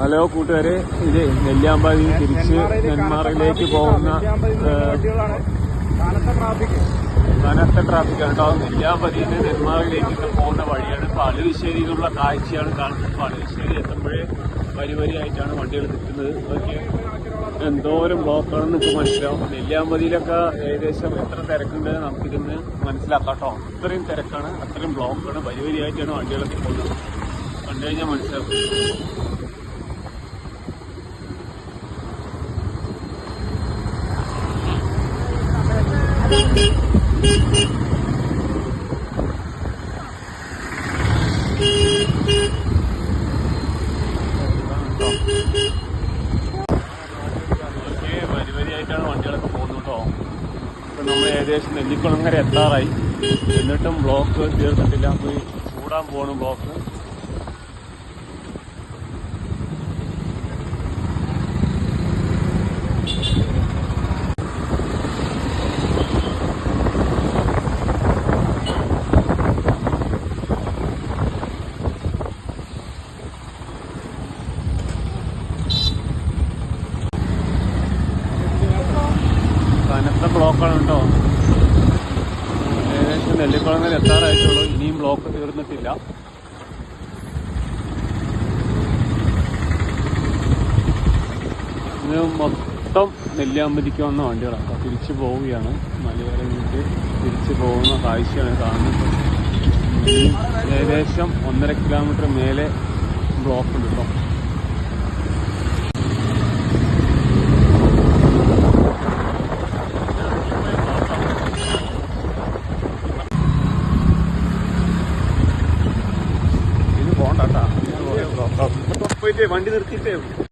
Hello കൂട്ടുകാരെ, ഇത് നെല്ലിയാമ്പതി തിരിച്ച് നെന്മാറയിലേക്ക് പോകുന്ന കനത്ത ട്രാഫിക് ആണ്. നെല്ലിയാമ്പതിയിൽ നിന്ന് നെന്മാറയിലേക്ക് പോകുന്ന വഴിയാണ്. പാലവശ്ശേരിയിലുള്ള കാഴ്ചയാണ് കാണുന്നത്. പാലവശ്ശേരി എത്തുമ്പോഴേ വരിവരിയായിട്ടാണ് വണ്ടികൾ നിൽക്കുന്നത്. അതൊക്കെ എന്തോരം ബ്ലോക്കാണെന്ന് നമുക്ക് മനസ്സിലാവും. നെല്ലിയാമ്പതിയിലൊക്കെ ഏകദേശം എത്ര തിരക്കുണ്ടെന്ന് നമുക്കിതൊന്ന് മനസ്സിലാക്കാം കേട്ടോ. അത്രയും തിരക്കാണ്, അത്രയും ബ്ലോക്കാണ്, വരിവരിയായിട്ടാണ് വണ്ടികളൊക്കെ പോകുന്നത്. കണ്ടു കഴിഞ്ഞാൽ മനസ്സിലാക്കും. വരിവരിയായിട്ടാണ് വണ്ടികളൊക്കെ പോകുന്നത് കേട്ടോ. ഇപ്പൊ നമ്മൾ ഏകദേശം നെല്ലിക്കുളങ്ങര എത്താറായി, എന്നിട്ടും ബ്ലോക്ക് തീർന്നിട്ടില്ല. പോയി ചൂടാൻ പോകണം ബ്ലോക്ക്. കനത്ത ബ്ലോക്കാണ് കേട്ടോ. ഏകദേശം നെല്ലിക്കുളങ്ങര എത്താറായിട്ടുള്ളൂ, ഇനിയും ബ്ലോക്ക് തീർന്നിട്ടില്ല. ഇത് മൊത്തം നെല്ലിയാമ്പതിക്ക് വന്ന വണ്ടികളാണ്. തിരിച്ചു പോവുകയാണ്. മലയോര വീട്ടിൽ തിരിച്ചു പോകുന്ന കാഴ്ചയാണ് കാണുന്നത്. ഏകദേശം 1.5 കിലോമീറ്റർ മേലെ ബ്ലോക്ക് ഉണ്ട് കേട്ടോ. പോയിട്ടേ വണ്ടി നിർത്തിയിട്ടേ